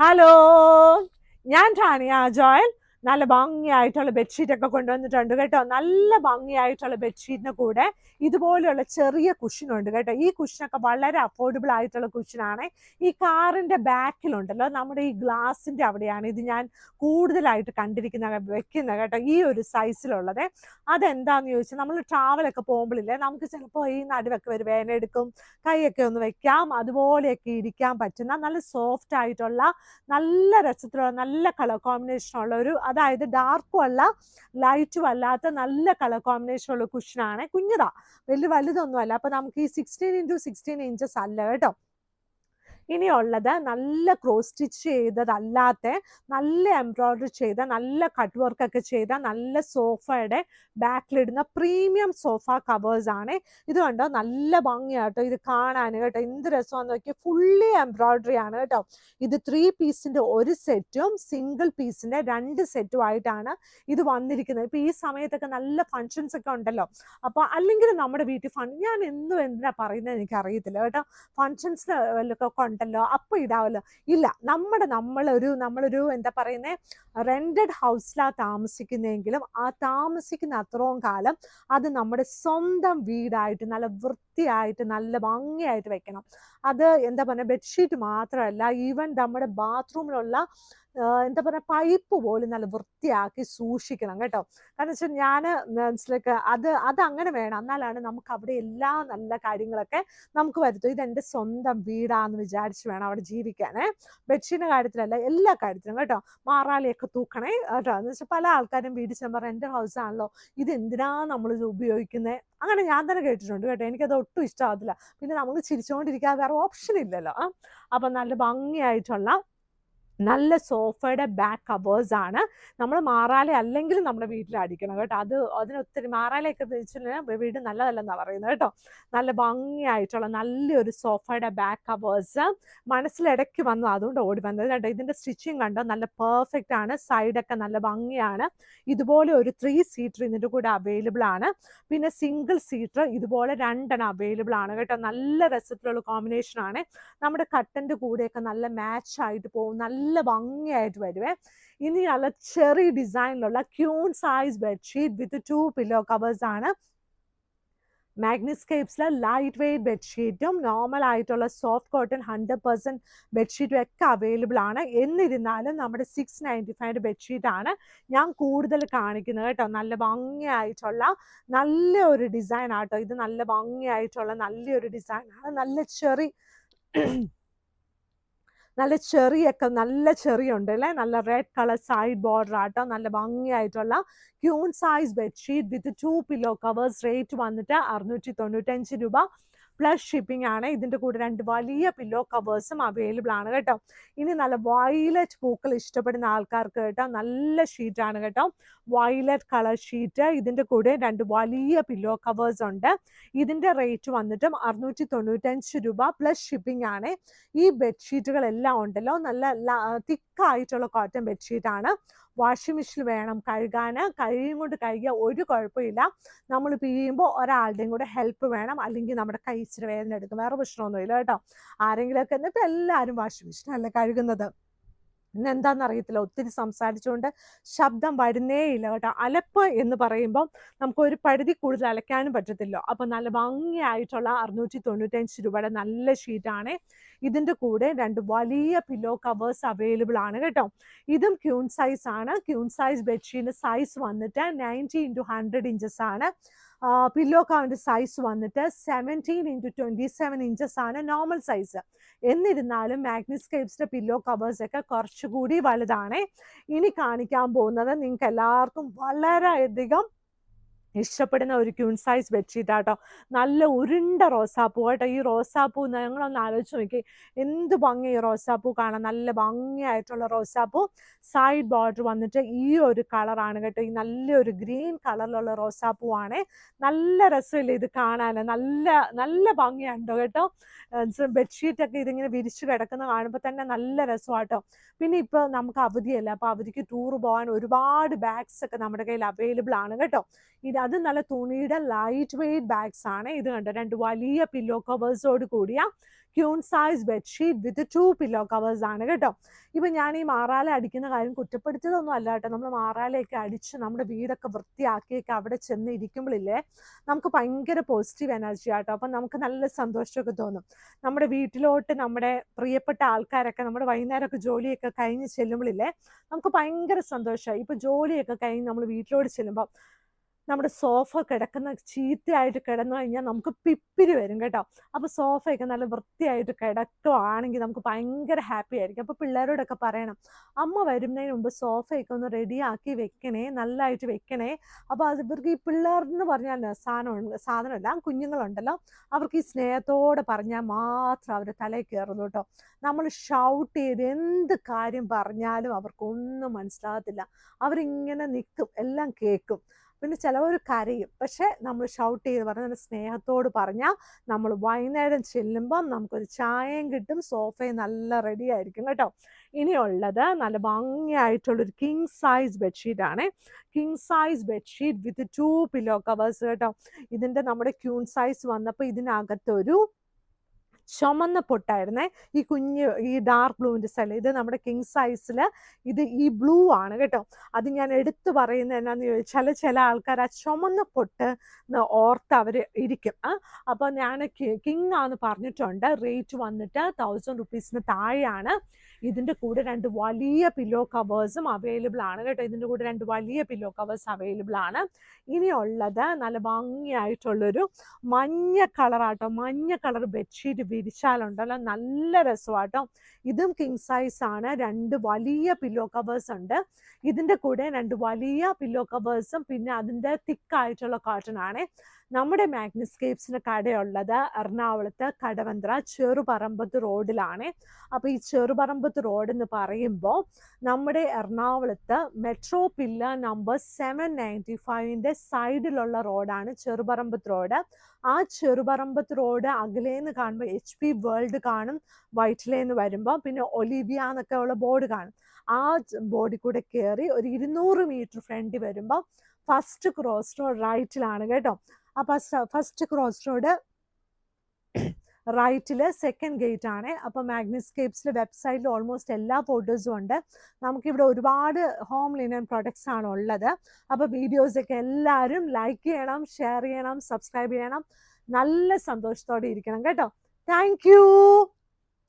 Hello, ഞാൻ Tanya Joel. നല്ല ഭംഗിയായിട്ടുള്ള bedsheet ഒക്കെ കൊണ്ടുവന്നിട്ടുണ്ട് കേട്ടോ. നല്ല ഭംഗിയായിട്ടുള്ള ബെഡ്ഷീറ്റിന് കൂടെ ഇതുപോലെയുള്ള ചെറിയ കുഷനുണ്ട് കേട്ടോ. ഈ കുഷനൊക്കെ വളരെ അഫോർഡബിൾ ആയിട്ടുള്ള കുഷനാണ്. ഈ കാറിന്റെ ബാക്കിലുണ്ടല്ലോ, നമ്മുടെ ഈ ഗ്ലാസിന്റെ അവിടെയാണ് ഇത് ഞാൻ കൂടുതലായിട്ട് വെക്കുന്നത് കേട്ടോ. ഈ ഒരു സൈസിലുള്ളത് അതെന്താന്ന് ചോദിച്ചാൽ, നമ്മൾ ട്രാവലൊക്കെ പോകുമ്പോഴില്ലേ, നമുക്ക് ചിലപ്പോൾ ഈ നടുവൊക്കെ ഒരു വേദന എടുക്കും, കൈയൊക്കെ ഒന്ന് വെക്കാം, അതുപോലെയൊക്കെ ഇരിക്കാൻ പറ്റുന്ന നല്ല സോഫ്റ്റ് ആയിട്ടുള്ള നല്ല രസത്തിലുള്ള നല്ല കളർ കോമ്പിനേഷൻ ഉള്ള ഒരു, അതായത് ഡാർക്കും അല്ല ലൈറ്റും അല്ലാത്ത നല്ല കളർ കോമ്പിനേഷൻ ഉള്ള കുഷനാണ്. കുഞ്ഞതാ, വലിയ വലുതൊന്നും അല്ല. അപ്പൊ നമുക്ക് ഈ 16x16 ഇഞ്ചസ് അല്ല കേട്ടോ. ഇനിയുള്ളത് നല്ല ക്രോസ് സ്റ്റിച്ച് ചെയ്തതല്ലാത്ത, നല്ല എംബ്രോയിഡറി ചെയ്ത, നല്ല കട്ട് വർക്ക് ഒക്കെ ചെയ്ത, നല്ല സോഫയുടെ ബാക്കിലിടുന്ന പ്രീമിയം സോഫ കവേഴ്സ് ആണ്. ഇത് കണ്ടോ, നല്ല ഭംഗിയാട്ടോ ഇത് കാണാൻ കേട്ടോ. എന്ത് രസമാണെന്ന് നോക്കിയാൽ, ഫുള്ളി എംബ്രോയിഡറി ആണ് കേട്ടോ. ഇത് 3 പീസിന്റെ ഒരു സെറ്റും സിംഗിൾ പീസിന്റെ 2 സെറ്റും ആയിട്ടാണ് ഇത് വന്നിരിക്കുന്നത്. ഇപ്പൊ ഈ സമയത്തൊക്കെ നല്ല ഫങ്ഷൻസ് ഒക്കെ ഉണ്ടല്ലോ. അപ്പൊ അല്ലെങ്കിൽ നമ്മുടെ വീട്ടിൽ ഞാൻ എന്തിനാ പറയുന്നത് എനിക്ക് അറിയത്തില്ല കേട്ടോ. ഫങ്ഷൻസ് വല്ലതൊക്കെ ഉണ്ടല്ലോ, അപ്പൊ ഇടാവല്ലോ. ഇല്ല, നമ്മളൊരു എന്താ പറയുന്നേ, റെന്റഡ് ഹൗസിലാണ് താമസിക്കുന്നതെങ്കിലും ആ താമസിക്കുന്ന അത്രയും കാലം അത് നമ്മുടെ സ്വന്തം വീടായിട്ട് നല്ല വൃത്തിയായിട്ട് നല്ല ഭംഗിയായിട്ട് വെക്കണം. അത് എന്താ പറയുക, ബെഡ്ഷീറ്റ് മാത്രമല്ല, ഈവൻ നമ്മുടെ ബാത്റൂമിലുള്ള എന്താ പറയുക, പൈപ്പ് പോലും നല്ല വൃത്തിയാക്കി സൂക്ഷിക്കണം കേട്ടോ. കാരണം വെച്ചാൽ ഞാൻ മനസ്സിലേക്ക് അത് അങ്ങനെ വേണം, എന്നാലാണ് നമുക്ക് അവിടെ എല്ലാ നല്ല കാര്യങ്ങളൊക്കെ നമുക്ക് വരുത്തും. ഇതെൻ്റെ സ്വന്തം വീടാന്ന് വിചാരിച്ച് വേണം അവിടെ ജീവിക്കാനേ. ബെഡ്ഷീറ്റിന്റെ കാര്യത്തിലല്ല, എല്ലാ കാര്യത്തിലും കേട്ടോ. മാറാലിയൊക്കെ തൂക്കണേ കേട്ടോ. എന്ന് വെച്ചാൽ പല ആൾക്കാരും വീട് ചെമ്പറ എൻ്റെ ഹൗസ് ആണല്ലോ, ഇത് എന്തിനാ നമ്മൾ ഇത് ഉപയോഗിക്കുന്നത്, അങ്ങനെ ഞാൻ തന്നെ കേട്ടിട്ടുണ്ട് കേട്ടോ. എനിക്കത് ഒട്ടും ഇഷ്ടമാകത്തില്ല. പിന്നെ നമുക്ക് ചിരിച്ചുകൊണ്ടിരിക്കാൻ വേറെ ഓപ്ഷൻ ഇല്ലല്ലോ. അപ്പം നല്ല ഭംഗിയായിട്ടുള്ള നല്ല സോഫയുടെ ബാക്ക് കവേഴ്സ് ആണ്. നമ്മൾ മാറാല അല്ലെങ്കിൽ നമ്മുടെ വീട്ടിൽ അടിക്കണം കേട്ടോ. അതിനൊത്തിരി മാറാലയൊക്കെ വെച്ചിട്ടുണ്ടെങ്കിൽ വീട് നല്ലതല്ലെന്നാണ് പറയുന്നത് കേട്ടോ. നല്ല ഭംഗിയായിട്ടുള്ള നല്ലൊരു സോഫയുടെ ബാക്ക് കവേഴ്സ് മനസ്സിലിടയ്ക്ക് വന്നു, അതുകൊണ്ട് ഓടി വന്നത് കേട്ടോ. ഇതിന്റെ സ്റ്റിച്ചിങ് കണ്ടോ, നല്ല പെർഫെക്റ്റ് ആണ്. സൈഡൊക്കെ നല്ല ഭംഗിയാണ്. ഇതുപോലെ ഒരു 3 സീറ്റർ ഇതിൻ്റെ കൂടെ അവൈലബിൾ ആണ്. പിന്നെ സിംഗിൾ സീറ്റർ ഇതുപോലെ 2 അവൈലബിൾ ആണ് കേട്ടോ. നല്ല രസത്തിലുള്ള കോമ്പിനേഷൻ ആണ്. നമ്മുടെ കട്ടന്റെ കൂടെയൊക്കെ നല്ല മാച്ച് ആയിട്ട് പോകും, നല്ല ഭംഗിയായിട്ട് വരുവേ. ഇനി നല്ല ചെറിയ ഡിസൈനിലുള്ള queen size bedsheet with 2 pillow covers ആണ്. മാഗ്നിസ്കേപ്സിലെ ലൈറ്റ് വെയ്റ്റ് ബെഡ്ഷീറ്റും നോർമൽ ആയിട്ടുള്ള സോഫ്റ്റ് കോട്ടൺ 100% ബെഡ്ഷീറ്റും ഒക്കെ അവൈലബിൾ ആണ്. എന്നിരുന്നാലും നമ്മുടെ 695 ബെഡ്ഷീറ്റ് ആണ് ഞാൻ കൂടുതൽ കാണിക്കുന്നത് കേട്ടോ. നല്ല ഭംഗിയായിട്ടുള്ള നല്ലൊരു ഡിസൈൻ ആട്ടോ ഇത്. നല്ല ഭംഗിയായിട്ടുള്ള നല്ലൊരു ഡിസൈൻ ആണ്. നല്ല ചെറിയുണ്ട് അല്ലേ. നല്ല റെഡ് കളർ സൈഡ് ബോർഡർ ആട്ടോ. നല്ല ഭംഗിയായിട്ടുള്ള queen size bedsheet with 2 pillow covers. Rate വന്നിട്ട് 695 രൂപ പ്ലസ് ഷിപ്പിംഗ് ആണ്. ഇതിൻ്റെ കൂടെ 2 വലിയ പില്ലോ കവേഴ്സും അവൈലബിൾ ആണ് കേട്ടോ. ഇനി നല്ല വയലറ്റ് പൂക്കൾ ഇഷ്ടപ്പെടുന്ന ആൾക്കാർക്ക് കേട്ടോ, നല്ല ഷീറ്റാണ് കേട്ടോ. വയലറ്റ് കളർ ഷീറ്റ്, ഇതിൻ്റെ കൂടെ 2 വലിയ പില്ലോ കവേഴ്സ് ഉണ്ട്. ഇതിൻ്റെ റേറ്റ് വന്നിട്ടും 695 രൂപ പ്ലസ് ഷിപ്പിംഗ് ആണ്. ഈ ബെഡ്ഷീറ്റുകളെല്ലാം ഉണ്ടല്ലോ, നല്ല തിക്കായിട്ടുള്ള കോട്ടൺ ബെഡ്ഷീറ്റാണ്. വാഷിംഗ് മെഷീൻ വേണം കഴുകാൻ. കൈയും കൊണ്ട് കഴുകിയാൽ ഒരു കുഴപ്പമില്ല. നമ്മൾ പിഴിയുമ്പോൾ ഒരാളുടെയും കൂടെ ഹെൽപ്പ് വേണം, അല്ലെങ്കിൽ നമ്മുടെ കൈ ഇച്ചിരി വേദന എടുക്കും. വേറെ പ്രശ്നമൊന്നുമില്ല കേട്ടോ. ആരെങ്കിലുമൊക്കെ ഇപ്പം എല്ലാവരും വാഷിംഗ് മെഷീനല്ല കഴുകുന്നത്. ഇന്ന് എന്താണെന്ന് അറിയത്തില്ല, ഒത്തിരി സംസാരിച്ചുകൊണ്ട് ശബ്ദം വരുന്നേ ഇല്ല കേട്ടോ. അലപ്പ് എന്ന് പറയുമ്പം നമുക്ക് ഒരു പരിധി കൂടുതൽ അലക്കാനും പറ്റത്തില്ല. അപ്പം നല്ല ഭംഗിയായിട്ടുള്ള 695 രൂപയുടെ നല്ല ഷീറ്റാണ്. ഇതിൻ്റെ കൂടെ 2 വലിയ പില്ലോ കവേഴ്സ് അവൈലബിൾ ആണ് കേട്ടോ. ഇതും ക്യൂൺ സൈസ് ആണ്. ക്യൂൺ സൈസ് ബെഡ്ഷീറ്റിൻ്റെ സൈസ് വന്നിട്ട് 90x100 ഇഞ്ചസ് ആണ്. പില്ലോ കവറിൻ്റെ സൈസ് വന്നിട്ട് 17x27 ഇഞ്ചസ് ആണ് നോർമൽ സൈസ്. എന്നിരുന്നാലും മാഗ്നിസ്കേപ്സിന്റെ പില്ലോ കവേഴ്സ് ഒക്കെ കുറച്ചുകൂടി വലുതാണ്. ഇനി കാണിക്കാൻ പോകുന്നത് നിങ്ങൾക്ക് എല്ലാവർക്കും വളരെയധികം ഇഷ്ടപ്പെടുന്ന ഒരു ക്യൂൺ സൈസ് ബെഡ്ഷീറ്റ് ആട്ടോ. നല്ല ഉരുണ്ട റോസാപ്പൂ കേട്ടോ. ഈ റോസാപ്പൂ ഞങ്ങളൊന്ന് ആലോചിച്ച് നോക്കി, എന്ത് ഭംഗി ഈ റോസാപ്പൂ കാണാൻ. നല്ല ഭംഗിയായിട്ടുള്ള റോസാപ്പൂ. സൈഡ് ബോർഡർ വന്നിട്ട് ഈ ഒരു കളറാണ് കേട്ടോ. ഈ നല്ലൊരു ഗ്രീൻ കളറിലുള്ള റോസാപ്പൂ ആണ്. നല്ല രസമില്ലേ ഇത് കാണാൻ, നല്ല ഭംഗിയുണ്ടോ കേട്ടോ. ബെഡ്ഷീറ്റൊക്കെ ഇതിങ്ങനെ വിരിച്ചു കിടക്കുന്ന കാണുമ്പോൾ തന്നെ നല്ല രസമാട്ടോ. പിന്നെ ഇപ്പോൾ നമുക്ക് അവധിയല്ല, അപ്പോൾ അവധിക്ക് ടൂർ പോകാൻ ഒരുപാട് ബാഗ്സ് ഒക്കെ നമ്മുടെ കയ്യിൽ അവൈലബിൾ ആണ് കേട്ടോ. ഇത് അത് നല്ല തുണിയുടെ ലൈറ്റ് വെയ്റ്റ് ബാഗ്സ് ആണ്. ഇത് കണ്ടോ, 2 വലിയ പില്ലോ കവേഴ്സോട് കൂടിയ queen size bedsheet with 2 pillow covers ആണ് കേട്ടോ. ഇപ്പം ഞാൻ ഈ മാറാല അടിക്കുന്ന കാര്യം കുറ്റപ്പെടുത്തിയതൊന്നും അല്ല കേട്ടോ. നമ്മൾ മാറാലയൊക്കെ അടിച്ച് നമ്മുടെ വീടൊക്കെ വൃത്തിയാക്കിയൊക്കെ അവിടെ ചെന്ന് ഇരിക്കുമ്പോഴില്ലേ, നമുക്ക് ഭയങ്കര പോസിറ്റീവ് എനർജി ആട്ടോ. അപ്പം നമുക്ക് നല്ല സന്തോഷമൊക്കെ തോന്നും. നമ്മുടെ വീട്ടിലോട്ട് നമ്മുടെ പ്രിയപ്പെട്ട ആൾക്കാരൊക്കെ നമ്മുടെ വൈകുന്നേരമൊക്കെ ജോലിയൊക്കെ കഴിഞ്ഞ് ചെല്ലുമ്പോഴില്ലേ, നമുക്ക് ഭയങ്കര സന്തോഷമായി. ഇപ്പം ജോലിയൊക്കെ കഴിഞ്ഞ് നമ്മൾ വീട്ടിലോട്ട് ചെല്ലുമ്പോൾ നമ്മുടെ സോഫ കിടക്കുന്ന ചീത്തയായിട്ട് കിടന്നു കഴിഞ്ഞാൽ നമുക്ക് പിപ്പിരി വരും കേട്ടോ. അപ്പോൾ സോഫയൊക്കെ നല്ല വൃത്തിയായിട്ട് കിടക്കുകയാണെങ്കിൽ നമുക്ക് ഭയങ്കര ഹാപ്പി ആയിരിക്കും. അപ്പോൾ പിള്ളേരോടൊക്കെ പറയണം, അമ്മ വരുന്നതിന് മുമ്പ് സോഫയൊക്കെ ഒന്ന് റെഡിയാക്കി വെക്കണേ, നല്ലതായിട്ട് വെക്കണേ. അപ്പോൾ അത് ഇവർക്ക് ഈ പിള്ളേർന്ന് പറഞ്ഞാൽ സാധനമല്ല, കുഞ്ഞുങ്ങളുണ്ടല്ലോ, അവർക്ക് ഈ സ്നേഹത്തോടെ പറഞ്ഞാൽ മാത്രം അവരുടെ തലയിൽ കയറുള്ളൂ കേട്ടോ. നമ്മൾ ഷൗട്ട് ചെയ്ത് എന്ത് കാര്യം പറഞ്ഞാലും അവർക്കൊന്നും മനസ്സിലാകത്തില്ല. അവരിങ്ങനെ നിൽക്കും, എല്ലാം കേൾക്കും. പിന്നെ ചിലവർ കരയും. പക്ഷെ നമ്മൾ ഷൗട്ട് ചെയ്ത് പറഞ്ഞാൽ നല്ല സ്നേഹത്തോട് പറഞ്ഞാൽ നമ്മൾ വൈകുന്നേരം ചെല്ലുമ്പം നമുക്കൊരു ചായയും കിട്ടും, സോഫയും നല്ല റെഡി ആയിരിക്കും കേട്ടോ. ഇനിയുള്ളത് നല്ല ഭംഗിയായിട്ടുള്ളൊരു കിങ് സൈസ് ബെഡ്ഷീറ്റ് ആണ്. King size bedsheet with 2 pillow covers കേട്ടോ. ഇതിൻ്റെ നമ്മുടെ ക്യൂൺ സൈസ് വന്നപ്പോൾ ഇതിനകത്തൊരു ചുമന്ന പൊട്ടായിരുന്നേ, ഈ ഡാർക്ക് ബ്ലൂവിൻ്റെ സ്ഥലം. ഇത് നമ്മുടെ കിങ് സൈസിൽ ഇത് ഈ ബ്ലൂ ആണ് കേട്ടോ. അത് ഞാൻ എടുത്തു പറയുന്നത് എന്നാന്ന് ചോദിച്ചാൽ ചില ആൾക്കാർ ആ ചുമന്ന പൊട്ട് ഓർത്ത് അവർ ഇരിക്കും. അപ്പോൾ ഞാൻ കിങ് ആണെന്ന് പറഞ്ഞിട്ടുണ്ട്. റേറ്റ് വന്നിട്ട് 1000 റുപ്പീസിന് താഴെയാണ്. ഇതിൻ്റെ കൂടെ 2 വലിയ പില്ലോ കവേഴ്സും അവൈലബിൾ ആണ് കേട്ടോ. ഇതിൻ്റെ കൂടെ 2 വലിയ പില്ലോ കവേഴ്സ് അവൈലബിൾ ആണ്. ഇനിയുള്ളത് നല്ല ഭംഗിയായിട്ടുള്ളൊരു മഞ്ഞ കളറാട്ടോ. മഞ്ഞ കളർ ബെഡ്ഷീറ്റ് വിരിച്ചാലുണ്ടല്ലോ നല്ല രസമാട്ടോ. ഇതും കിങ് സൈസ് ആണ്. 2 വലിയ പില്ലോ കവേഴ്സ് ഉണ്ട്. ഇതിൻ്റെ കൂടെ 2 വലിയ പില്ലോ കവേഴ്സും പിന്നെ അതിൻ്റെ തിക്കായിട്ടുള്ള കോട്ടൺ ആണ്. നമ്മുടെ മാഗ്നസ്കേപ്സിന് കടയുള്ളത് എറണാകുളത്ത് കടവന്ത്ര ചെറുപറമ്പത്ത് റോഡിലാണ്. അപ്പോൾ ഈ ചെറുപറമ്പത്ത് റോഡ് എന്ന് പറയുമ്പോൾ നമ്മുടെ എറണാകുളത്ത് മെട്രോ പില്ലർ നമ്പർ 795 സൈഡിലുള്ള റോഡാണ് ചെറുപറമ്പത്ത് റോഡ്. ആ ചെറുപറമ്പത്ത് റോഡ് അകലേന്ന് കാണുമ്പോൾ HP വേൾഡ് കാണും, വൈറ്റിലേന്ന് വരുമ്പോൾ പിന്നെ ഒലിവിയ എന്നൊക്കെ ഉള്ള ബോർഡ് കാണും. ആ ബോർഡിൽ കൂടെ കയറി ഒരു 200 മീറ്റർ ഫ്രണ്ടിൽ വരുമ്പോൾ ഫസ്റ്റ് ക്രോസ് റോഡ് റൈറ്റിലാണ് കേട്ടോ. അപ്പോൾ ഫസ്റ്റ് ക്രോസ് റോഡ് റൈറ്റിൽ സെക്കൻഡ് ഗേറ്റ് ആണ്. അപ്പോൾ മാഗ്നസ്കേപ്സിൽ വെബ്സൈറ്റിൽ ഓൾമോസ്റ്റ് എല്ലാ ഫോട്ടോസും ഉണ്ട്. നമുക്കിവിടെ ഒരുപാട് ഹോം ലിനൻ പ്രൊഡക്ട്സ് ആണ് ഉള്ളത്. അപ്പോൾ വീഡിയോസൊക്കെ എല്ലാവരും ലൈക്ക് ചെയ്യണം, ഷെയർ ചെയ്യണം, സബ്സ്ക്രൈബ് ചെയ്യണം. നല്ല സന്തോഷത്തോടെ ഇരിക്കണം കേട്ടോ. താങ്ക്